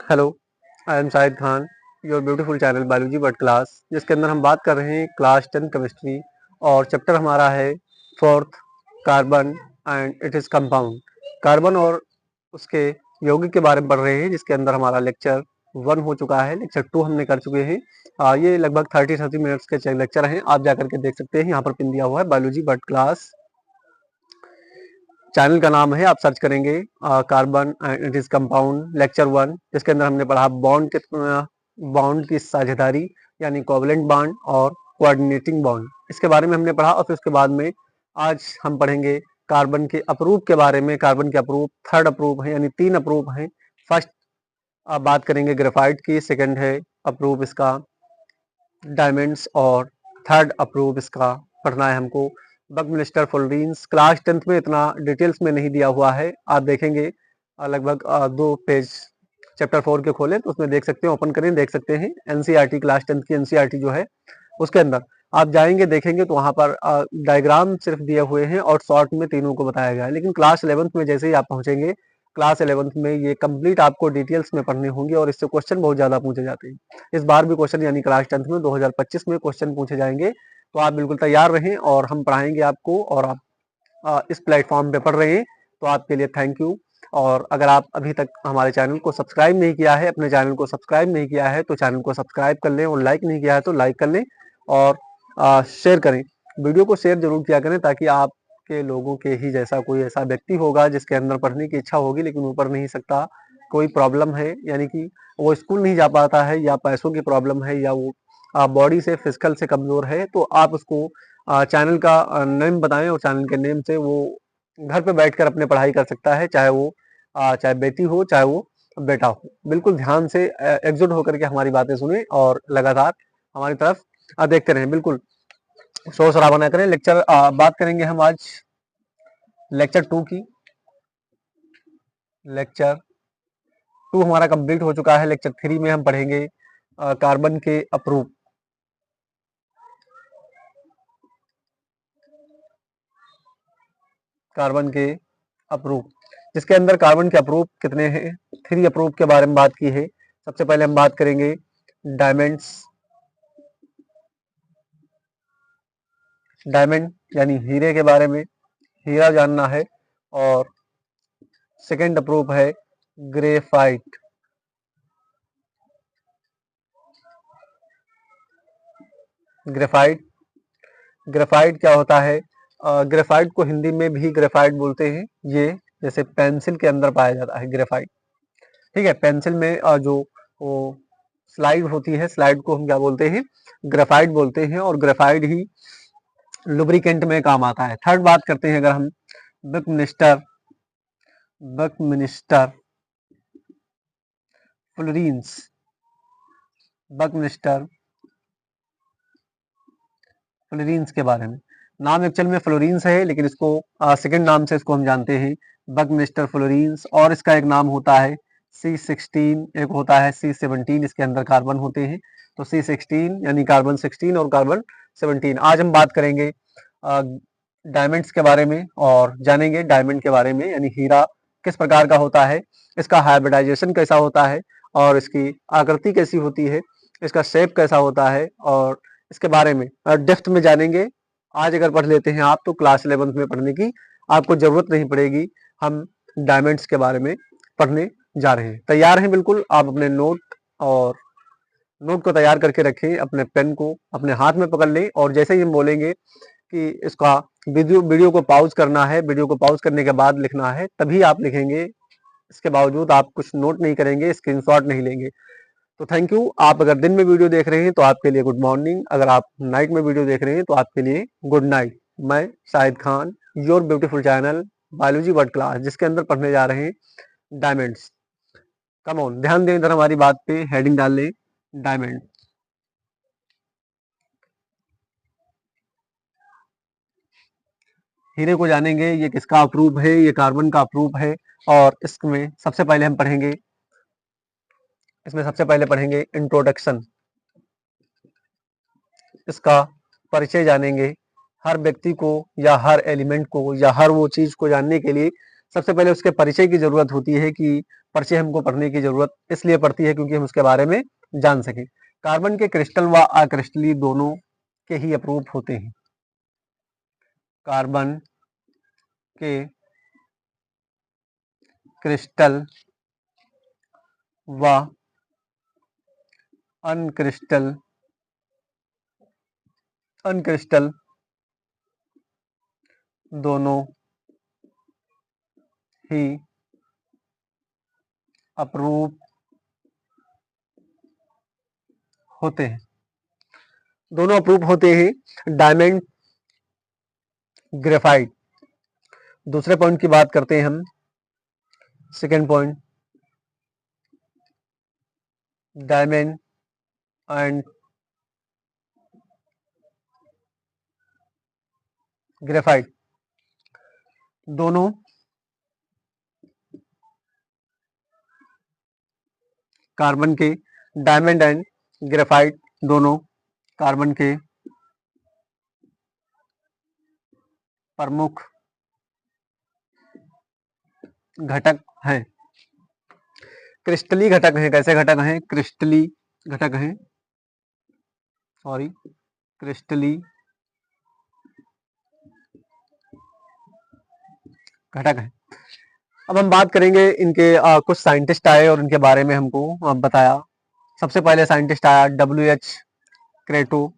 Hello, I am Shahid Khan, your beautiful channel biology word class, जिसके अंदर हम बात कर रहे हैं क्लास 10 केमिस्ट्री और चैप्टर हमारा है fourth, carbon and it is compound. Carbon और उसके यौगिक के बारे में पढ़ रहे हैं, जिसके अंदर हमारा लेक्चर 1 हो चुका है, लेक्चर 2 हमने कर चुके हैं। ये लगभग 30 मिनट्स के लेक्चर हैं, आप जाकर के देख सकते हैं। यहाँ पर पिन दिया हुआ है बायोलॉजी वर्ड क्लास, चैनल का नाम है, आप सर्च करेंगे carbon and it is compound lecture 1, जिसके अंदर हमने पढ़ा बॉन्ड की साझेदारी यानी कोवलेंट बॉन्ड और कोऑर्डिनेटिंग बॉन्ड, इसके बारे में हमने पढ़ा। और फिर उसके बाद में आज हम पढ़ेंगे कार्बन के अप्रूव के बारे में। कार्बन के अप्रूव थर्ड अप्रूव है, यानी 3 अप्रूव हैं। फर्स्ट बात करेंगे ग्रेफाइट की, सेकंड है अप्रूव इसका डायमंड्स और थर्ड अप्रूव इसका पढ़ना है हमको बकमिलिस्टर फ्लोरीन्स। क्लास 10th में इतना डिटेल्स में नहीं दिया हुआ है, आप देखेंगे लगभग 2 पेज चैप्टर 4 के खोलें तो उसमें देख सकते हैं, ओपन करें देख सकते हैं। एनसीईआरटी क्लास 10th की एनसीईआरटी जो है उसके अंदर आप जाएंगे देखेंगे तो वहाँ पर डायग्राम सिर्फ दिए हुए हैं और शॉर्ट में तीनों को बताया गया है। लेकिन क्लास 11th में जैसे ही आप पहुंचेंगे, क्लास 11th में ये कंप्लीट आपको डिटेल्स में पढ़ने होंगे और इससे क्वेश्चन बहुत ज़्यादा पूछे जाते हैं। इस बार भी क्वेश्चन यानी क्लास 10th में 2025 में क्वेश्चन पूछे जाएंगे, तो आप बिल्कुल तैयार रहें और हम पढ़ाएंगे आपको। और आप इस प्लेटफॉर्म पे पढ़ रहे हैं तो आपके लिए थैंक यू। और अगर आप अभी तक हमारे चैनल को सब्सक्राइब नहीं किया है, अपने चैनल को सब्सक्राइब नहीं किया है तो चैनल को सब्सक्राइब कर लें, और लाइक नहीं किया है तो लाइक कर लें और शेयर करें। वीडियो को शेयर जरूर किया करें ताकि आपके लोगों के ही जैसा कोई ऐसा व्यक्ति होगा जिसके अंदर पढ़ने की इच्छा होगी लेकिन वो पढ़ नहीं सकता, कोई प्रॉब्लम है, यानी कि वो स्कूल नहीं जा पाता है, या पैसों की प्रॉब्लम है, या वो बॉडी से फिजिकल से कमजोर है, तो आप उसको चैनल का नेम बताएं और चैनल के नेम से वो घर पे बैठकर अपने पढ़ाई कर सकता है, चाहे वो चाहे बेटी हो चाहे वो बेटा हो। बिल्कुल ध्यान से एकजुट होकर के हमारी बातें सुने और लगातार हमारी तरफ देखते रहें। बिल्कुल शोर शराबा ना करें। लेक्चर बात करेंगे हम आज लेक्चर 2 की। लेक्चर 2 हमारा कंप्लीट हो चुका है। लेक्चर 3 में हम पढ़ेंगे कार्बन के अप्रूव। कार्बन के अप्रूव, जिसके अंदर कार्बन के अप्रूव कितने हैं, 3 अप्रूव के बारे में बात की है। सबसे पहले हम बात करेंगे डायमंड्स, डायमंड यानी हीरे के बारे में, हीरा जानना है। और सेकंड अप्रूव है ग्रेफाइट। ग्रेफाइट, ग्रेफाइट क्या होता है? ग्रेफाइट को हिंदी में भी ग्रेफाइट बोलते हैं। ये जैसे पेंसिल के अंदर पाया जाता है ग्रेफाइट, ठीक है। पेंसिल में जो वो स्लाइड होती है, स्लाइड को हम क्या बोलते हैं? ग्रेफाइट बोलते हैं, और ग्रेफाइट ही लुब्रिकेंट में काम आता है। थर्ड बात करते हैं अगर हम बकमिलिस्टर, बकमिलिस्टर फ्लोरीन्स, बकमिलिस्टर फ्लोरीन्स के बारे में। नाम एक्चुअल में फ्लोरीन्स है, लेकिन इसको सेकंड नाम से इसको हम जानते हैं बकमिलिस्टर फ्लोरीन्स। और इसका एक नाम होता है C16, एक होता है C17, इसके अंदर कार्बन होते हैं। तो C16 यानी कार्बन 16 और कार्बन 17। आज हम बात करेंगे डायमंड्स के बारे में और जानेंगे डायमंड के बारे में, यानी हीरा किस प्रकार का होता है, इसका हाइब्रिडाइजेशन कैसा होता है, और इसकी आकृति कैसी होती है, इसका शेप कैसा होता है, और इसके बारे में डेप्थ में जानेंगे। आज अगर पढ़ लेते हैं आप तो क्लास 11th में पढ़ने की आपको जरूरत नहीं पड़ेगी। हम डायमंड्स के बारे में पढ़ने जा रहे हैं। तैयार हैं? बिल्कुल आप अपने नोट को तैयार करके रखें, अपने पेन को अपने हाथ में पकड़ लें, और जैसे ही हम बोलेंगे कि इसका वीडियो को पॉज करना है, वीडियो को पॉज करने के बाद लिखना है, तभी आप लिखेंगे। इसके बावजूद आप कुछ नोट नहीं करेंगे, स्क्रीनशॉट नहीं लेंगे। तो थैंक यू। आप अगर दिन में वीडियो देख रहे हैं तो आपके लिए गुड मॉर्निंग, अगर आप नाइट में वीडियो देख रहे हैं तो आपके लिए गुड नाइट। मैं Shahid Khan, your beautiful channel biology word class, जिसके अंदर पढ़ने जा रहे हैं डायमंड्स। कम ऑन, ध्यान दें इधर हमारी बात पे, हेडिंग डाल लें डायमंड। हीरे को जानेंगे, ये किसका अप्रूव है? ये कार्बन का अप्रूव है। और इसमें सबसे पहले हम पढ़ेंगे, इंट्रोडक्शन, इसका परिचय जानेंगे। हर व्यक्ति को या हर एलिमेंट को या हर वो चीज को जानने के लिए सबसे पहले उसके परिचय की जरूरत होती है कि पर्चे हमको पढ़ने की जरूरत इसलिए पड़ती है क्योंकि हम उसके बारे में जान सकें। कार्बन के क्रिस्टल व अक्रिस्टली दोनों के ही अप्रूव होते हैं। कार्बन के क्रिस्टल व अनक्रिस्टल दोनों ही अप्रूव होते हैं। दोनों अप्रूव होते हैं। Diamond, graphite. दूसरे पॉइंट की बात करते हैं हम। Second point, diamond and graphite दोनों कार्बन के, डायमंड एंड ग्रेफाइट दोनों कार्बन के प्रमुख घटक हैं। क्रिस्टली घटक हैं। कैसे घटक हैं? क्रिस्टली घटक हैं, सॉरी, क्रिस्टली घटक हैं। अब हम बात करेंगे इनके कुछ साइंटिस्ट आए और इनके बारे में हमको बताया। सबसे पहले साइंटिस्ट आया WH क्रेटो,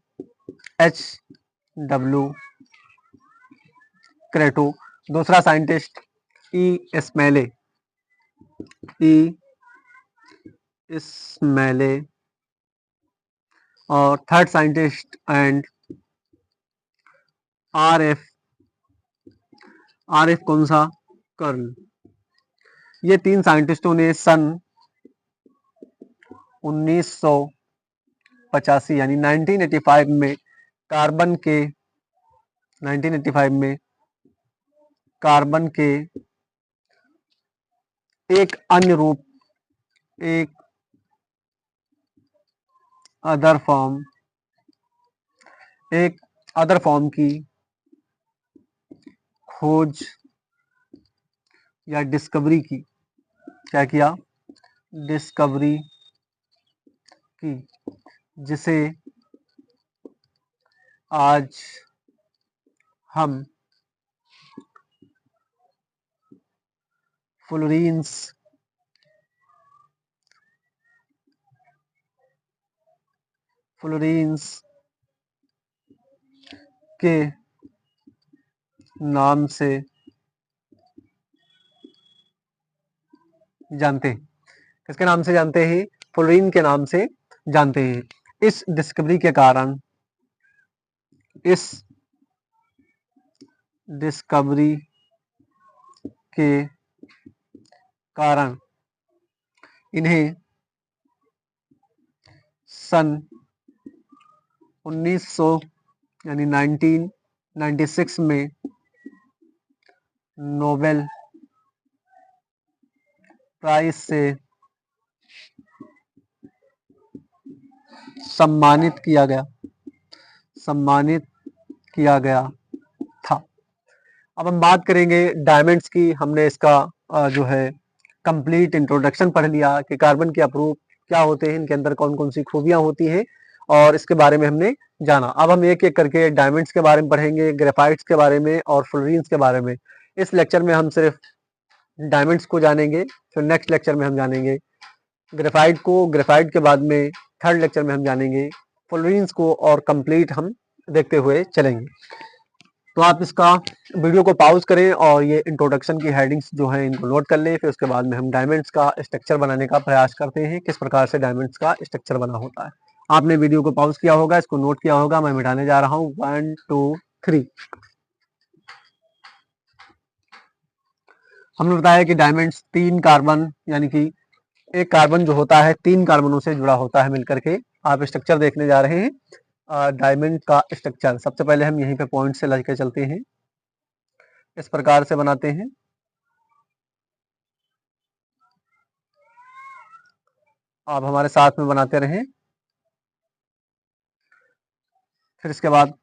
HW क्रेटो। दूसरा साइंटिस्ट स्मेले, स्मेले। और थर्ड साइंटिस्ट एंड RF कौन सा? कर्ल। ये तीन साइंटिस्टों ने सन 1985 यानी 1985 में कार्बन के 1985 में कार्बन के एक अन्य रूप, एक अदर फॉर्म की खोज या डिस्कवरी की। क्या किया? डिस्कवरी की, जिसे आज हम फ्लोरीन्स के नाम से जानते हैं। किसके नाम से जानते हैं? फ्लोरीन के नाम से जानते हैं। इस डिस्कवरी के कारण, इस डिस्कवरी के कारण इन्हें सन 1900 यानी 1996 में नोबेल प्राइज से सम्मानित किया गया था। अब हम बात करेंगे डायमंड्स की। हमने इसका जो है कंप्लीट इंट्रोडक्शन पढ़ लिया कि कार्बन के अप्रूव क्या होते हैं, इनके अंदर कौन कौन सी खूबियां होती हैं और इसके बारे में हमने जाना। अब हम एक एक करके डायमंड्स के बारे में पढ़ेंगे, ग्रेफाइट्स के बारे में और फ्लोरीन्स के बारे में। इस लेक्चर में हम सिर्फ डायमंड्स को जानेंगे, फिर नेक्स्ट लेक्चर में हम जानेंगे ग्रेफाइट को, ग्रेफाइट के बाद में थर्ड लेक्चर में हम जानेंगे फ्लोरीन्स को और कंप्लीट हम देखते हुए चलेंगे। तो आप इसका वीडियो को पॉज करें और ये इंट्रोडक्शन की हेडिंग्स जो हैं इनको नोट कर लें। फिर उसके बाद में हम डायमंड्स का स्ट्रक्चर बनाने का प्रयास करते हैं, किस प्रकार से डायमंड्स का स्ट्रक्चर बना होता है। आपने वीडियो को पॉज किया होगा, इसको नोट किया होगा। मैं मिटाने जा रहा हूँ 1 2 3। हमने बताया कि डायमंड्स 3 कार्बन यानी कि एक कार्बन जो होता है 3 कार्बनों से जुड़ा होता है मिलकर के। आप स्ट्रक्चर देखने जा रहे हैं डायमंड का स्ट्रक्चर। सबसे पहले हम यहीं पे पॉइंट से लेके चलते हैं, इस प्रकार से बनाते हैं। आप हमारे साथ में बनाते रहें। फिर इसके बाद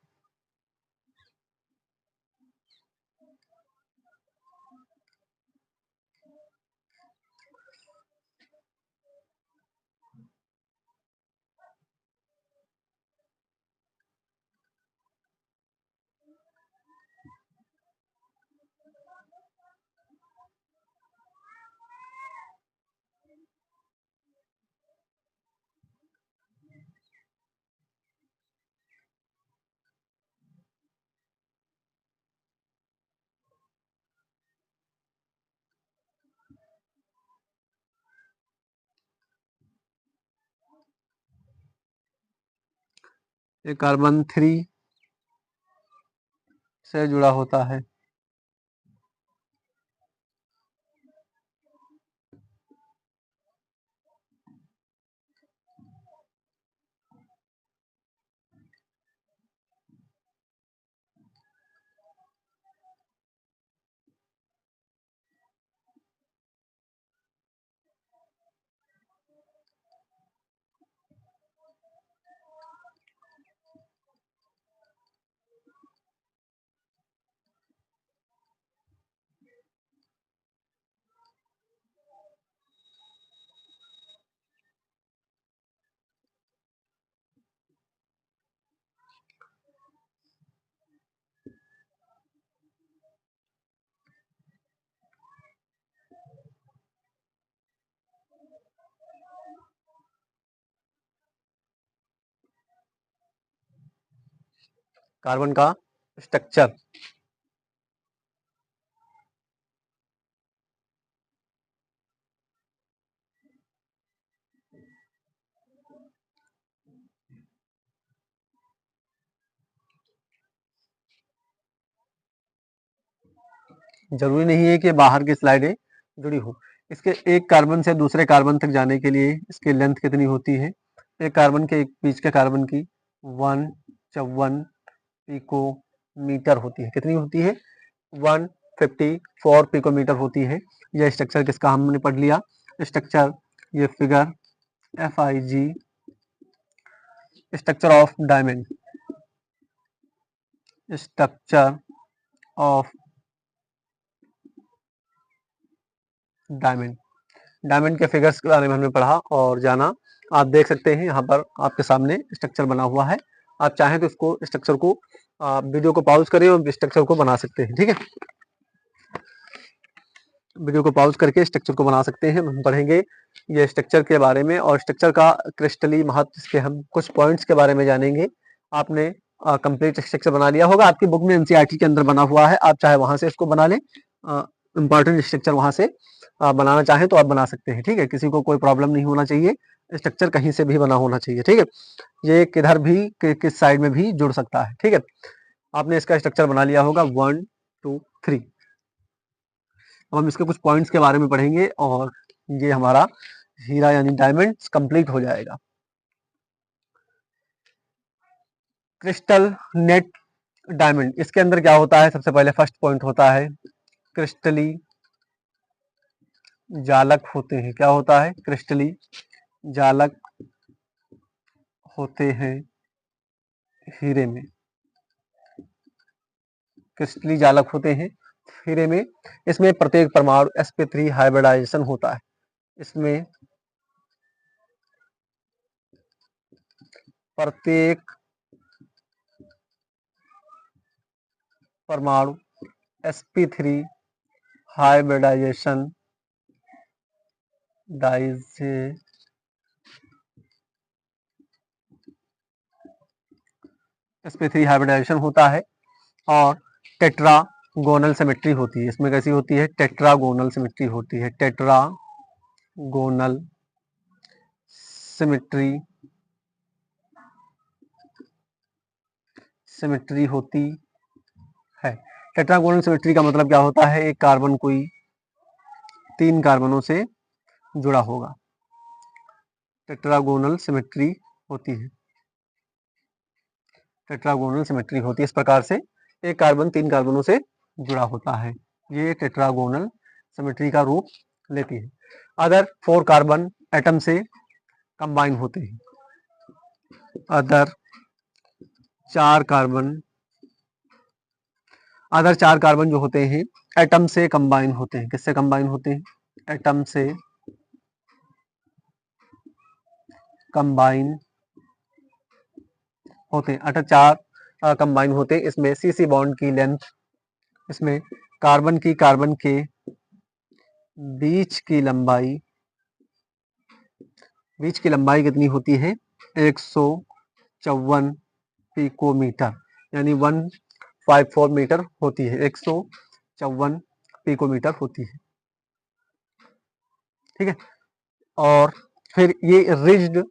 ये कार्बन 3 से जुड़ा होता है। कार्बन का स्ट्रक्चर। जरूरी नहीं है कि बाहर की स्लाइडें जुड़ी हो। इसके एक कार्बन से दूसरे कार्बन तक जाने के लिए इसकी लेंथ कितनी होती है? एक कार्बन के एक बीच के कार्बन की 154 पिकोमीटर होती है। कितनी होती है? 154 पिकोमीटर होती है। यह स्ट्रक्चर किसका हमने पढ़ लिया? स्ट्रक्चर, ये figure FIG, structure of diamond, structure of diamond. Diamond के फिगर्स के बारे में हमने पढ़ा और जाना। आप देख सकते हैं यहाँ पर आपके सामने स्ट्रक्चर बना हुआ है। आप चाहें तो इसको स्ट्रक्चर को वीडियो को पॉज करें और स्ट्रक्चर को बना सकते हैं। ठीक है, वीडियो को पॉज करके स्ट्रक्चर को बना सकते हैं। हम पढ़ेंगे ये स्ट्रक्चर के बारे में और स्ट्रक्चर का क्रिस्टली महत्व के हम कुछ पॉइंट्स के बारे में जानेंगे। आपने कंप्लीट स्ट्रक्चर बना लिया होगा, आपकी बुक में NCERT के अंदर बना हुआ है। आप चाहे वहां से इसको बना लें, इंपॉर्टेंट स्ट्रक्चर वहां से बनाना चाहें तो आप बना सकते हैं। ठीक है, किसी को कोई प्रॉब्लम नहीं होना चाहिए, स्ट्रक्चर कहीं से भी बना होना चाहिए। ठीक है, ये किधर भी किस साइड में भी जुड़ सकता है। ठीक है, आपने इसका स्ट्रक्चर बना लिया होगा 1 2 3। अब हम इसके कुछ पॉइंट्स के बारे में पढ़ेंगे और ये हमारा हीरा यानी डायमंड कंप्लीट हो जाएगा। क्रिस्टल नेट डायमंड, इसके अंदर क्या होता है? सबसे पहले फर्स्ट पॉइंट होता है क्रिस्टली जालक होते हैं। क्या होता है? क्रिस्टली जालक होते हैं हीरे में। क्रिस्टली जालक होते हैं हीरे में। इसमें प्रत्येक परमाणु sp3 हाइब्रिडाइजेशन होता है। इसमें प्रत्येक परमाणु sp3 हाइब्रिडाइजेशन sp3 हाइब्रिडाइजेशन होता है और टेट्रागोनल सिमेट्री होती है। इसमें कैसी होती है? टेट्रागोनल सिमेट्री होती है। टेट्रागोनल सिमेट्री सिमेट्री होती है। टेट्रागोनल सिमेट्री का मतलब क्या होता है? एक कार्बन कोई 3 कार्बनों से जुड़ा होगा, टेट्रागोनल सिमेट्री होती है। टेट्रागोनल सिमेट्री होती है इस प्रकार से एक कार्बन 3 कार्बनों से जुड़ा होता है। ये टेट्रागोनल सिमेट्री का रूप लेती है। अदर 4 कार्बन एटम से कंबाइन होते हैं। अदर 4 कार्बन जो होते हैं एटम से कंबाइन होते हैं। किससे कंबाइन होते हैं? एटम से कंबाइन होते हैं। अटल 4 कंबाइन होते हैं। इसमें CC बॉन्ड की लेंथ, इसमें कार्बन के बीच की लंबाई कितनी होती है? 154 पिकोमीटर यानी 154 मीटर होती है। 154 पिकोमीटर होती है। ठीक है, और फिर ये रिज्ड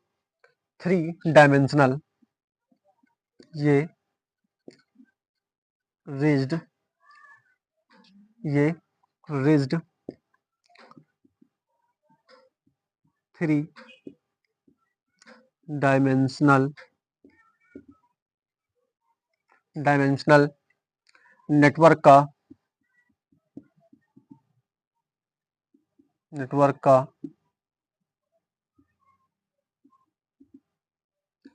3 डायमेंशनल ये रिज्ड, ये रिज्ड 3 डायमेंशनल नेटवर्क का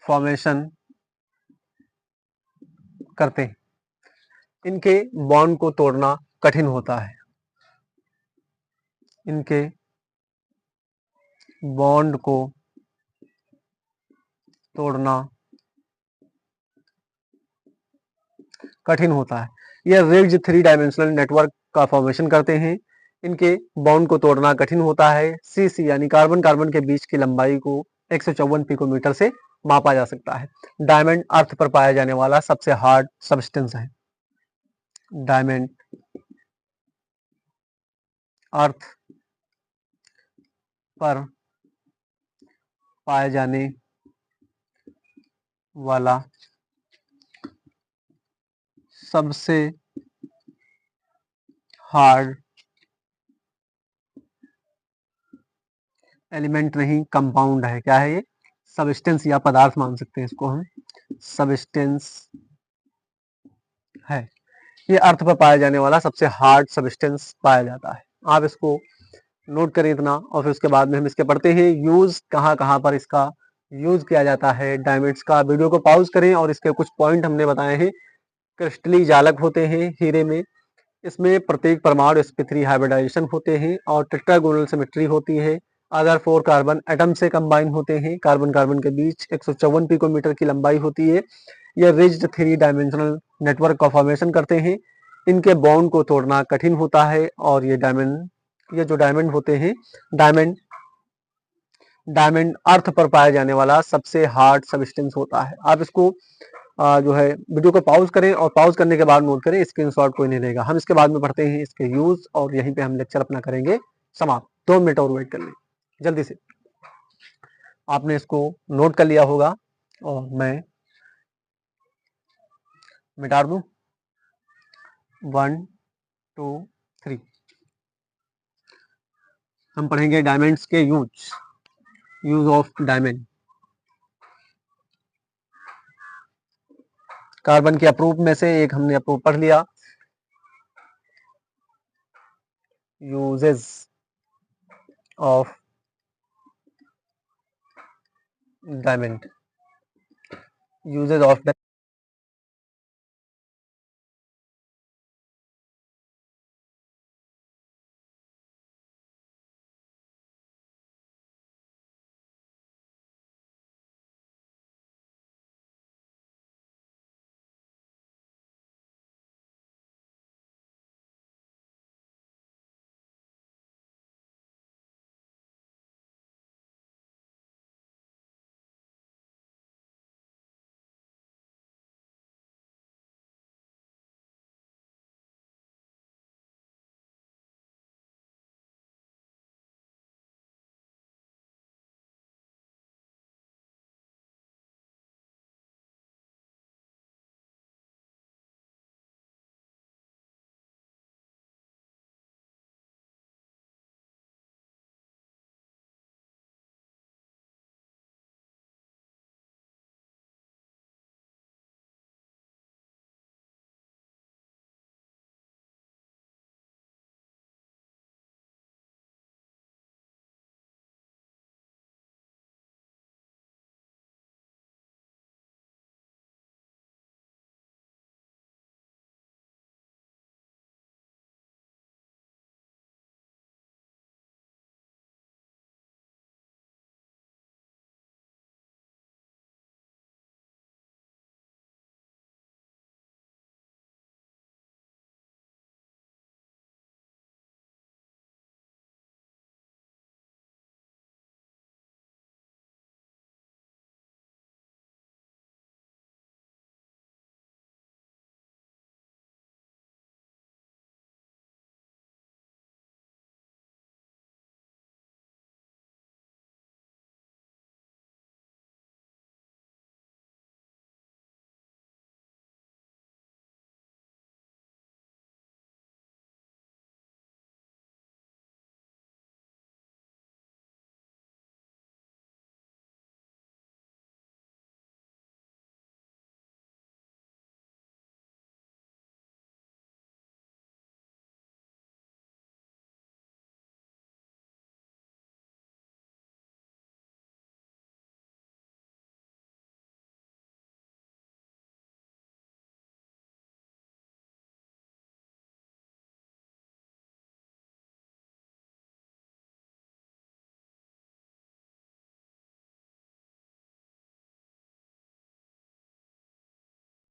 फॉर्मेशन करते हैं। इनके बॉन्ड को तोड़ना कठिन होता है। इनके बॉन्ड को तोड़ना कठिन होता है। यह रिज्ड 3 डायमेंशनल नेटवर्क का फॉर्मेशन करते हैं। इनके बॉन्ड को तोड़ना कठिन होता है। सीसी यानी कार्बन कार्बन के बीच की लंबाई को 154 पिकोमीटर से मापा जा सकता है। डायमंड अर्थ पर पाया जाने वाला सबसे हार्ड सब्सटेंस है। डायमंड अर्थ पर पाए जाने वाला सबसे हार्ड एलिमेंट नहीं, कंपाउंड है। क्या है ये? सबस्टेंस या पदार्थ मान सकते हैं इसको हम, सबस्टेंस है। ये अर्थ पर पाया जाने वाला सबसे हार्ड सबस्टेंस पाया जाता है। आप इसको नोट करें इतना, और फिर उसके बाद में हम इसके पढ़ते हैं यूज, कहाँ कहाँ पर इसका यूज किया जाता है डायमंड्स का। वीडियो को पॉज करें और इसके कुछ पॉइंट हमने बताए हैं। क्रिस्टली जालक होते हैं हीरे में। इसमें प्रत्येक परमाणु sp3 हाइब्रिडाइजेशन होते हैं और टेट्रागोनल सिमेट्री होती है। अदर 4 कार्बन एटम से कंबाइन होते हैं। कार्बन कार्बन के बीच 154 पिकोमीटर की लंबाई होती है। यह रिज्ड 3 डायमेंशनल नेटवर्क का फॉर्मेशन करते हैं। इनके बॉन्ड को तोड़ना कठिन होता है। और ये जो डायमंड होते हैं, डायमंड अर्थ पर पाया जाने वाला सबसे हार्ड सबस्टेंस होता है। आप इसको जो है वीडियो को पॉज करें और पॉज करने के बाद नोट करें, स्क्रीनशॉट कोई नहीं लेगा। हम इसके बाद में पढ़ते हैं इसके यूज, और यहीं पे हम लेक्चर अपना करेंगे समाप्त। 2 मिनट और वेट कर लें जल्दी से। आपने इसको नोट कर लिया होगा और मैं मिटा दूं। 1 2 3 हम पढ़ेंगे डायमंड्स के यूज ऑफ डायमंड। कार्बन के अप्रूव में से एक हमने अप्रूव पढ़ लिया, uses of diamond. Uses of